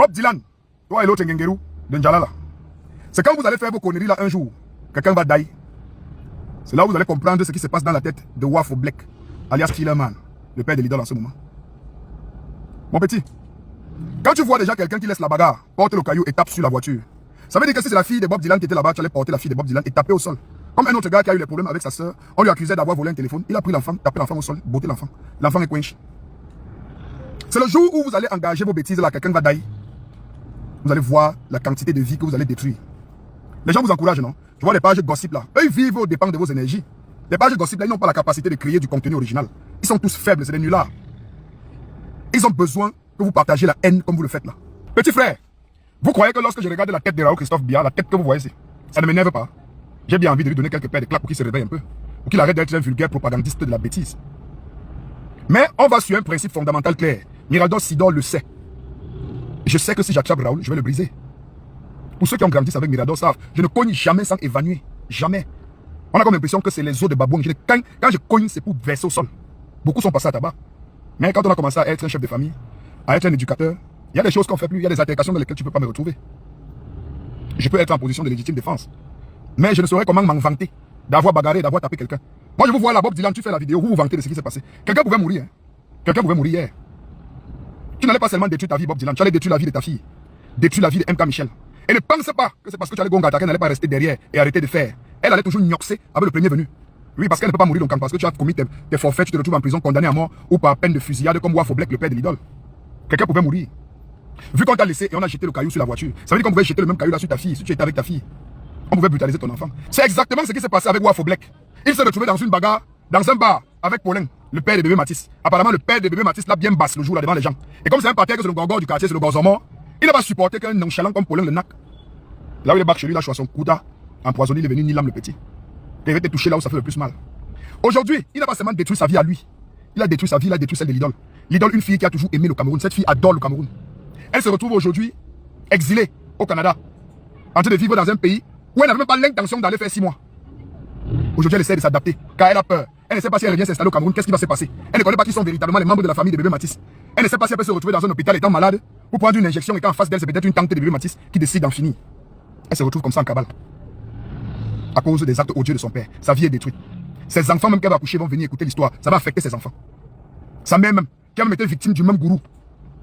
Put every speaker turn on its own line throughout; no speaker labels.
Bob Dylan, toi et l'autre Ngengeru, de N'Djala. C'est quand vous allez faire vos conneries là un jour, quelqu'un va die. C'est là où vous allez comprendre ce qui se passe dans la tête de Wafo Black, alias Killerman, le père de l'idole en ce moment. Mon petit, quand tu vois déjà quelqu'un qui laisse la bagarre, porte le caillou et tape sur la voiture, ça veut dire que si c'est la fille de Bob Dylan qui était là-bas, tu allais porter la fille de Bob Dylan et taper au sol. Comme un autre gars qui a eu des problèmes avec sa soeur, on lui accusait d'avoir volé un téléphone, il a pris l'enfant, tapé l'enfant au sol, botté l'enfant. L'enfant est quench. C'est le jour où vous allez engager vos bêtises là, quelqu'un va die. Vous allez voir la quantité de vie que vous allez détruire. Les gens vous encouragent, non? Je vois les pages gossip là. Eux, ils vivent aux dépens de vos énergies. Les pages gossip là, ils n'ont pas la capacité de créer du contenu original. Ils sont tous faibles, c'est des nullards. Ils ont besoin que vous partagiez la haine comme vous le faites là. Petit frère, vous croyez que lorsque je regarde la tête de Raoul Christophe Biya, la tête que vous voyez, ça ne m'énerve pas? J'ai bien envie de lui donner quelques paires de claques pour qu'il se réveille un peu. Pour qu'il arrête d'être un vulgaire propagandiste de la bêtise. Mais on va sur un principe fondamental clair. Miraldo Sidor le sait. Je sais que si j'attrape Raoul, je vais le briser. Pour ceux qui ont grandi avec Mirador savent, je ne cogne jamais sans évanouir. Jamais. On a comme l'impression que c'est les os de babouin. Quand je cogne, c'est pour verser au sol. Beaucoup sont passés à tabac. Mais quand on a commencé à être un chef de famille, à être un éducateur, il y a des choses qu'on ne fait plus, il y a des altercations dans lesquelles tu ne peux pas me retrouver. Je peux être en position de légitime défense. Mais je ne saurais comment m'en vanter d'avoir bagarré, d'avoir tapé quelqu'un. Moi, je vous vois là, Bob Dylan, tu fais la vidéo, vous vous vantez de ce qui s'est passé. Quelqu'un pouvait mourir. Hein. Quelqu'un pouvait mourir hier. Tu n'allais pas seulement détruire ta vie, Bob Dylan, tu allais détruire la vie de ta fille. Détruire la vie de MK Michel. Et ne pense pas que c'est parce que tu allais gonga attaquer, elle n'allait pas rester derrière et arrêter de faire. Elle allait toujours gnoxer avec le premier venu. Oui, parce qu'elle ne peut pas mourir donc parce que tu as commis tes forfaits, tu te retrouves en prison condamné à mort ou par peine de fusillade comme Wafo Black, le père de l'idole. Quelqu'un pouvait mourir. Vu qu'on t'a laissé et on a jeté le caillou sur la voiture, ça veut dire qu'on pouvait jeter le même caillou là sur ta fille, si tu étais avec ta fille. On pouvait brutaliser ton enfant. C'est exactement ce qui s'est passé avec Wafo Black. Il s'est retrouvé dans une bagarre, dans un bar, avec Paulin, le père de bébé Matisse. Apparemment, le père de bébé Matisse l'a bien basse le jour là devant les gens. Et comme c'est un parterre que c'est le gorgor du quartier, c'est le gorzon mort, il n'a pas supporté qu'un nonchalant comme Paulin le nac. Là où il est back chez lui, là, je suis à son couda, empoisonné, il est venu ni l'âme le petit. Il avait été touché là où ça fait le plus mal. Aujourd'hui, il n'a pas seulement détruit sa vie à lui. Il a détruit sa vie, il a détruit celle de l'idole. L'idole, une fille qui a toujours aimé le Cameroun. Cette fille adore le Cameroun. Elle se retrouve aujourd'hui exilée au Canada, en train de vivre dans un pays où elle n'avait même pas l'intention d'aller faire 6 mois. Aujourd'hui, elle essaie de s'adapter, car elle a peur. Elle ne sait pas si elle revient s'installer au Cameroun, qu'est-ce qui va se passer. Elle ne connaît pas qui sont véritablement les membres de la famille de bébé Matisse. Elle ne sait pas si elle peut se retrouver dans un hôpital étant malade, pour prendre une injection et qu'en face d'elle, c'est peut-être une tante de bébé Matisse qui décide d'en finir. Elle se retrouve comme ça en cabale. À cause des actes odieux de son père. Sa vie est détruite. Ses enfants, même qu'elle va accoucher, vont venir écouter l'histoire. Ça va affecter ses enfants. Sa mère même, qui a même été victime du même gourou,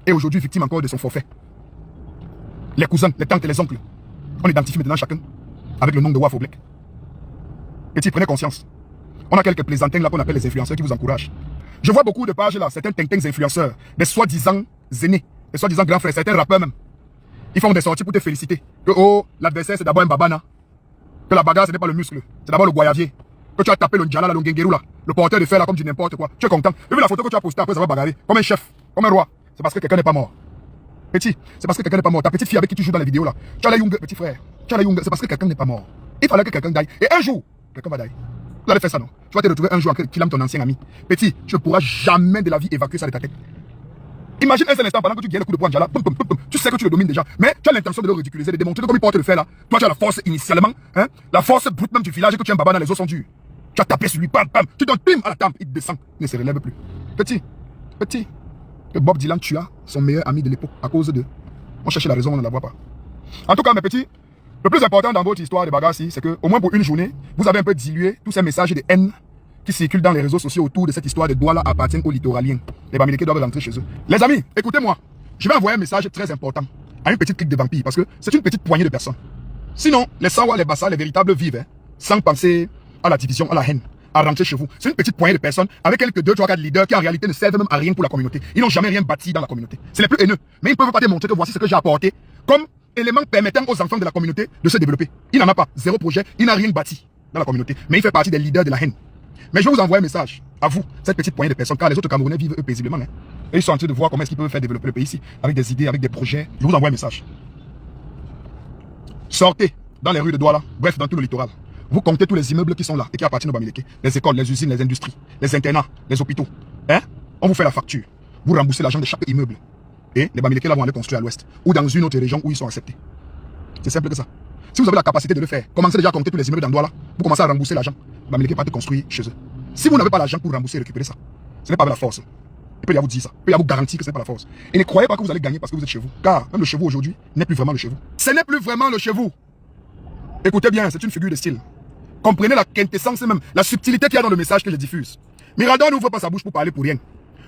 est aujourd'hui victime encore de son forfait. Les cousins, les tantes et les oncles, on identifie maintenant chacun avec le nom de Wafo Black. Petit, prenez conscience. On a quelques plaisantins là qu'on appelle les influenceurs qui vous encouragent. Je vois beaucoup de pages là, certains tintins influenceurs, des soi-disant aînés, des soi-disant grands frères, certains rappeurs même. Ils font des sorties pour te féliciter. Que oh, l'adversaire c'est d'abord un babana. Que la bagarre ce n'est pas le muscle, c'est d'abord le goyavier. Que tu as tapé le N'Djala là, le Ngengeru là, le porteur de fer là comme du n'importe quoi. Tu es content. J'ai vu la photo que tu as postée après avoir bagarré, comme un chef, comme un roi. C'est parce que quelqu'un n'est pas mort. Petit, c'est parce que quelqu'un n'est pas mort. Ta petite fille avec qui tu joues dans les vidéos là. Tu as la young, petit frère. Tu as la young, c'est parce que quelqu'un n'est pas mort. Il fallait que quelqu'un die. Et un jour, quelqu'un va die. Tu allais faire ça non? Tu vas te retrouver un jour en train de killer ton ancien ami. Petit, tu ne pourras jamais de la vie évacuer ça de ta tête. Imagine un seul instant pendant que tu gagnes le coup de poing N'Djala, tu sais que tu le domines déjà, mais tu as l'intention de le ridiculiser, de démontrer comme il porte le fer là. Toi tu as la force initialement, hein, la force brute même du village que tu es un baba dans les os sont durs. Tu as tapé sur lui, bam, bam, tu donnes bim à la tempe, il descend, il ne se relève plus. Petit, que Bob Dylan tua son meilleur ami de l'époque à cause de. On cherchait la raison, on ne la voit pas. En tout cas, mes petits, le plus important dans votre histoire de bagarre ici, c'est que au moins pour une journée, vous avez un peu dilué tous ces messages de haine qui circulent dans les réseaux sociaux autour de cette histoire de Douala appartiennent aux littoraliens. Les Bamileke doivent rentrer chez eux. Les amis, écoutez-moi. Je vais envoyer un message très important à une petite clique de vampires parce que c'est une petite poignée de personnes. Sinon, les Sawa, les Bassa, les véritables vivent hein, sans penser à la division, à la haine, à rentrer chez vous. C'est une petite poignée de personnes avec quelques 2, 3, 4 leaders qui en réalité ne servent même à rien pour la communauté. Ils n'ont jamais rien bâti dans la communauté. C'est les plus haineux. Mais ils ne peuvent pas démontrer que voici ce que j'ai apporté comme élément permettant aux enfants de la communauté de se développer. Il n'en a pas. 0 projet. Il n'a rien bâti dans la communauté. Mais il fait partie des leaders de la haine. Mais je vais vous envoyer un message à vous, cette petite poignée de personnes, car les autres Camerounais vivent eux paisiblement. Hein. Et ils sont en train de voir comment est-ce qu'ils peuvent faire développer le pays ici, avec des idées, avec des projets. Je vous envoie un message. Sortez dans les rues de Douala, bref, dans tout le littoral. Vous comptez tous les immeubles qui sont là et qui appartiennent aux Bamileke. Les écoles, les usines, les industries, les internats, les hôpitaux. Hein? On vous fait la facture. Vous remboursez l'argent de chaque immeuble. Et les Bamileke là vont aller construire à l'ouest ou dans une autre région où ils sont acceptés. C'est simple que ça. Si vous avez la capacité de le faire, commencez déjà à compter tous les immeubles dans Douala. Vous commencez à rembourser l'argent. Les Bamileke partent construire chez eux. Si vous n'avez pas l'argent pour rembourser et récupérer ça, ce n'est pas avec la force. Je peux y vous dire ça. Je peux y vous garantir que ce n'est pas la force. Et ne croyez pas que vous allez gagner parce que vous êtes chez vous. Car même le chez vous aujourd'hui n'est plus vraiment le chez vous. Ce n'est plus vraiment le chez vous. Écoutez bien, c'est une figure de style. Comprenez la quintessence même, la subtilité qu'il y a dans le message que je diffuse. Mirador n'ouvre pas sa bouche pour parler pour rien.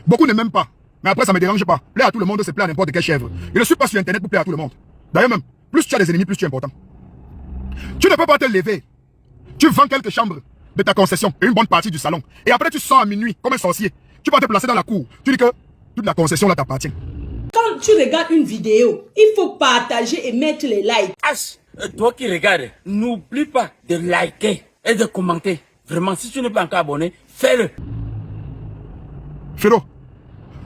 Beaucoup ne m'aiment pas. Mais après, ça ne me dérange pas. Plaire à tout le monde, c'est plaire à n'importe quelle chèvre. Je ne suis pas sur Internet pour plaire à tout le monde. D'ailleurs même, plus tu as des ennemis, plus tu es important. Tu ne peux pas te lever. Tu vends quelques chambres de ta concession et une bonne partie du salon. Et après, tu sors à minuit comme un sorcier. Tu vas te placer dans la cour. Tu dis que toute la concession là t'appartient.
Quand tu regardes une vidéo, il faut partager et mettre les likes.
H, toi qui regardes, n'oublie pas de liker et de commenter. Vraiment, si tu n'es pas encore abonné, fais-le.
Féro,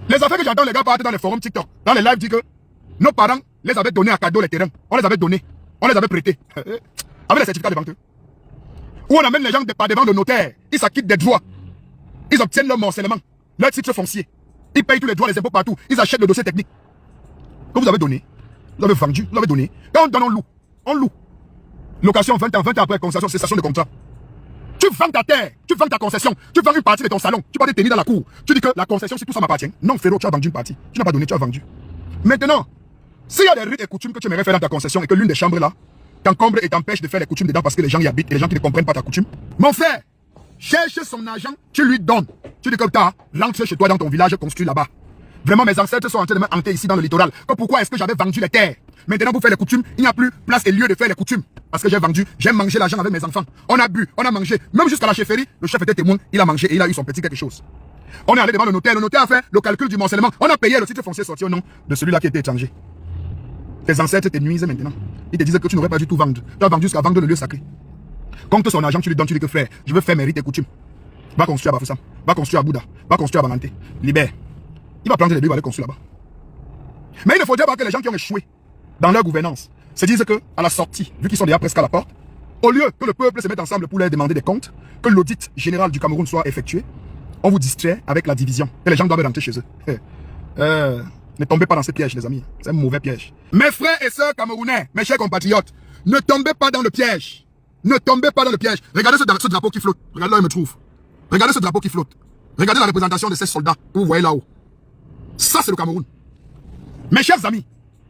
les affaires que j'entends les gars parler dans les forums TikTok, dans les lives, disent que nos parents les avaient donnés à cadeau les terrains. On les avait donnés. On les avait prêtés. Avec les certificats de vente. Où on amène les gens par devant le notaire. Ils s'acquittent des droits. Ils obtiennent leur morcellement, leur titre foncier. Ils payent tous les droits, les impôts partout. Ils achètent le dossier technique. Que vous avez donné. Vous avez vendu, vous avez donné. Quand on donne, on loue. On loue. Location 20 ans après concession, cessation de contrat. Tu vends ta terre, tu vends ta concession, tu vends une partie de ton salon, tu vas te tenir dans la cour. Tu dis que la concession, si tout ça m'appartient. Non, Féro, tu as vendu une partie. Tu n'as pas donné, tu as vendu. Maintenant, s'il y a des rites et coutumes que tu aimerais faire dans ta concession et que l'une des chambres là t'encombre et t'empêche de faire les coutumes dedans parce que les gens y habitent et les gens qui ne comprennent pas ta coutume, mon frère, cherche son argent, tu lui donnes. Tu dis que t'as, rentre chez toi dans ton village, construis là-bas. Vraiment, mes ancêtres sont en train de me hanter ici dans le littoral. Que pourquoi est-ce que j'avais vendu les terres? Maintenant, pour faire les coutumes, il n'y a plus place et lieu de faire les coutumes. Parce que j'ai vendu, j'ai mangé l'argent avec mes enfants. On a bu, on a mangé. Même jusqu'à la chefferie, le chef était témoin, il a mangé et il a eu son petit quelque chose. On est allé devant le notaire a fait le calcul du morcellement. On a payé le titre foncier sorti au nom de celui-là qui était étranger. Tes ancêtres te nuisent maintenant. Ils te disaient que tu n'aurais pas dû tout vendre. Tu as vendu jusqu'à vendre le lieu sacré. Compte son argent, tu lui donnes, tu dis que frère, je veux faire mes rites et coutumes. Va construire à Bafoussam, va construire à Bouddha, va construire à Bananté. Libère. Il va prendre les deux, il va aller construire là-bas. Mais il ne faudrait pas que les gens qui ont échoué dans leur gouvernance se disent que, à la sortie, vu qu'ils sont déjà presque à la porte, au lieu que le peuple se mette ensemble pour leur demander des comptes, que l'audit général du Cameroun soit effectué, on vous distrait avec la division. Et les gens doivent rentrer chez eux. Ne tombez pas dans ces pièges, les amis. C'est un mauvais piège. Mes frères et sœurs camerounais, mes chers compatriotes, ne tombez pas dans le piège. Ne tombez pas dans le piège. Regardez ce drapeau qui flotte. Regardez là où il me trouve. Regardez ce drapeau qui flotte. Regardez la représentation de ces soldats que vous voyez là-haut. Ça, c'est le Cameroun. Mes chers amis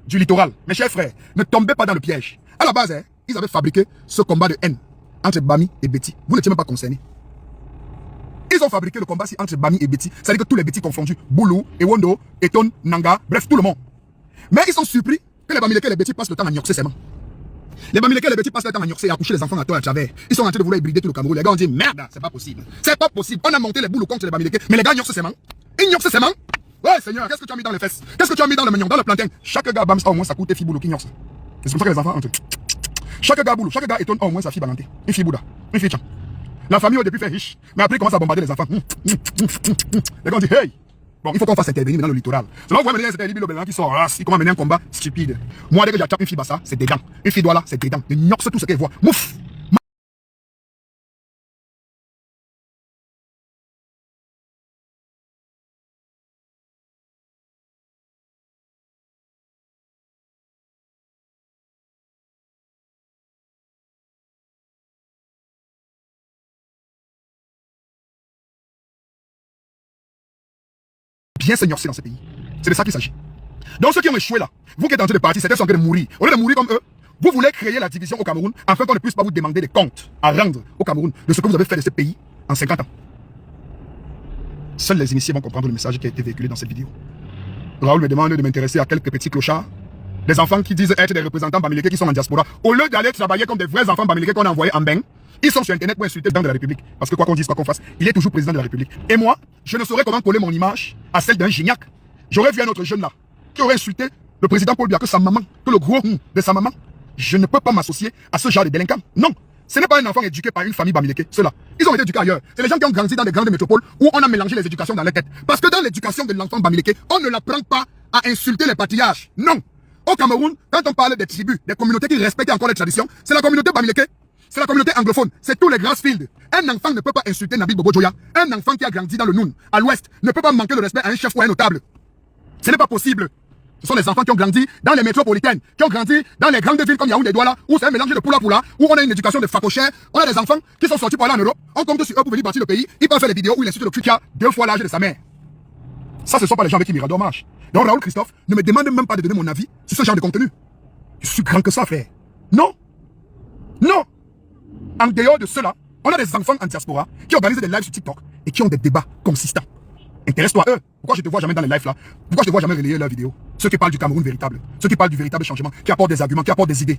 du littoral, mes chers frères, ne tombez pas dans le piège. À la base, ils avaient fabriqué ce combat de haine entre Bami et Betty. Vous n'étiez même pas concernés. Ils ont fabriqué le combat entre Bami et Betty. C'est-à-dire que tous les Betty confondus, Boulou, Ewondo, Eton, Nanga, bref, tout le monde. Mais ils sont surpris que les Bamileke et les Betty passent le temps à gnoxer seulement. Les Bamileke et les Betty passent le temps à gnoxer et à coucher les enfants à toi à travers. Ils sont en train de vouloir hybrider tout le Cameroun. Les gars ont dit merde, c'est pas possible. C'est pas possible. On a monté les boules contre les Bamileke, mais les gars gnoxent seulement. Ils gnoxent seulement. Ouais, Seigneur, qu'est-ce que tu as mis dans les fesses? Qu'est-ce que tu as mis dans le mignon, dans le plantain? Chaque gars bam, au moins ça coûte fille boulot qui gnoxe. C'est comme ça que les enfants entrent. Chaque gars boulot, chaque gars étonne au moins sa fille balanté. Une fille Bouddha, une fille Tchan. La famille au début fait riche, mais après ils commencent à bombarder les enfants. Les gars ont dit hey, bon, il faut qu'on fasse intervenir dans le littoral. C'est là où vous voyez les Libilo qui sont races, ils commencent à mener un combat stupide. Moi, dès que j'attrape une fille bassa, c'est des dents. Une fille Douala, c'est des dents. Ils gnoxent tout ce qu'elle voit. Mouf! Bien s'ignorer dans ce pays. C'est de ça qu'il s'agit. Donc ceux qui ont échoué là, vous qui êtes en train de partir, c'était en train de mourir. Au lieu de mourir comme eux, vous voulez créer la division au Cameroun afin qu'on ne puisse pas vous demander des comptes à rendre au Cameroun de ce que vous avez fait de ce pays en 50 ans. Seuls les initiés vont comprendre le message qui a été véhiculé dans cette vidéo. Raoul me demande de m'intéresser à quelques petits clochards, des enfants qui disent être des représentants bamileke qui sont en diaspora. Au lieu d'aller travailler comme des vrais enfants bamileke qu'on a envoyés en bain, ils sont sur Internet pour insulter le président de la République. Parce que quoi qu'on dise, quoi qu'on fasse, il est toujours président de la République. Et moi, je ne saurais comment coller mon image à celle d'un gignac. J'aurais vu un autre jeune là, qui aurait insulté le président Paul Biya, que sa maman, que le gros de sa maman. Je ne peux pas m'associer à ce genre de délinquants. Non, ce n'est pas un enfant éduqué par une famille bamileke. Ceux-là, ils ont été éduqués ailleurs. C'est les gens qui ont grandi dans des grandes métropoles où on a mélangé les éducations dans les têtes. Parce que dans l'éducation de l'enfant bamileke, on ne l'apprend pas à insulter les patriarches. Non. Au Cameroun, quand on parle des tribus, des communautés qui respectent encore les traditions, c'est la communauté bamileke. C'est la communauté anglophone, c'est tous les Grassfield. Un enfant ne peut pas insulter Nabil Bobo Joya. Un enfant qui a grandi dans le Noun, à l'ouest, ne peut pas manquer de respect à un chef ou à un notable. Ce n'est pas possible. Ce sont les enfants qui ont grandi dans les métropolitaines, qui ont grandi dans les grandes villes comme Yaoundé, Douala, où c'est un mélange de poula, où on a une éducation de facochère. On a des enfants qui sont sortis pour aller en Europe. On compte sur eux pour venir bâtir le pays. Ils peuvent faire des vidéos où ils insultent le cul qui a 2 fois l'âge de sa mère. Ça, ce ne sont pas les gens avec qui Mirador marche. Donc Raoul Christophe ne me demande même pas de donner mon avis sur ce genre de contenu. Je suis grand que ça, frère. Non. Non. En dehors de cela, on a des enfants en diaspora qui organisent des lives sur TikTok et qui ont des débats consistants. Intéresse-toi à eux. Pourquoi je te vois jamais dans les lives là? Pourquoi je te vois jamais relayer leurs vidéos? Ceux qui parlent du Cameroun véritable. Ceux qui parlent du véritable changement. Qui apportent des arguments, qui apportent des idées.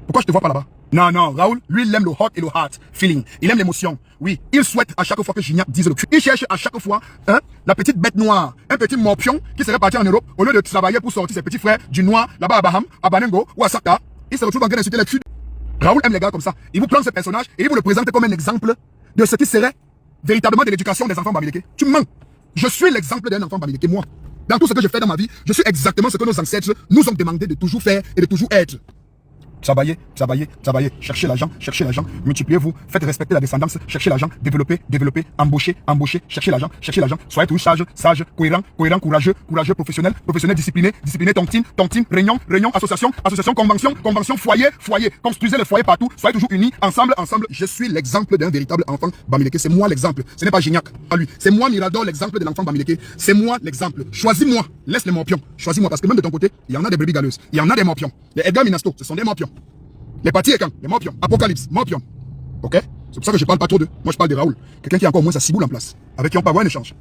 Pourquoi je te vois pas là-bas? Non, non, Raoul, lui, il aime le hot et le heart feeling. Il aime l'émotion. Oui, il souhaite à chaque fois que Gignac dise le cul. Il cherche à chaque fois, la petite bête noire, un petit morpion qui serait parti en Europe au lieu de travailler pour sortir ses petits frères du noir là-bas à Baham, à Banengo ou à Saka. Il se retrouve en train d'insulter les culs. Raoul aime les gars comme ça. Il vous prend ce personnage et il vous le présente comme un exemple de ce qui serait véritablement de l'éducation des enfants bamileke. Tu mens. Je suis l'exemple d'un enfant bamileke, moi. Dans tout ce que je fais dans ma vie, je suis exactement ce que nos ancêtres nous ont demandé de toujours faire et de toujours être. Travaillez, travaillez, travaillez, cherchez l'argent, multipliez-vous, faites respecter la descendance, cherchez l'argent, développez, développez, embauchez, embauchez, cherchez l'argent, soyez toujours sage, sage, cohérent, cohérent, courageux, courageux, professionnel, professionnel, discipliné, discipliné, tontine, tontine, réunion, réunion, association, association, convention, convention, foyer, foyer, construisez le foyer partout, soyez toujours unis, ensemble, ensemble. Je suis l'exemple d'un véritable enfant bamileke, c'est moi l'exemple, ce n'est pas Gignac, pas lui, c'est moi Mirador l'exemple de l'enfant bamileke, c'est moi l'exemple. Choisis-moi, laisse les morpions, choisis-moi parce que même de ton côté, il y en a des brebis galeuses, il y en a des morpions. Les Edgar Minasto, ce sont des morpions. Les partis écans, les morpions, Apocalypse, morpions. Ok? C'est pour ça que je parle pas trop d'eux. Moi je parle de Raoul. Quelqu'un qui a encore au moins sa ciboule en place. Avec qui on peut avoir un échange.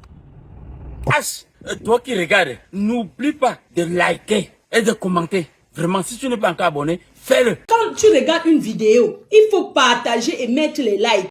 Toi qui regardes, n'oublie pas de liker et de commenter. Vraiment, si tu n'es pas encore abonné, fais-le.
Quand tu regardes une vidéo, il faut partager et mettre les likes.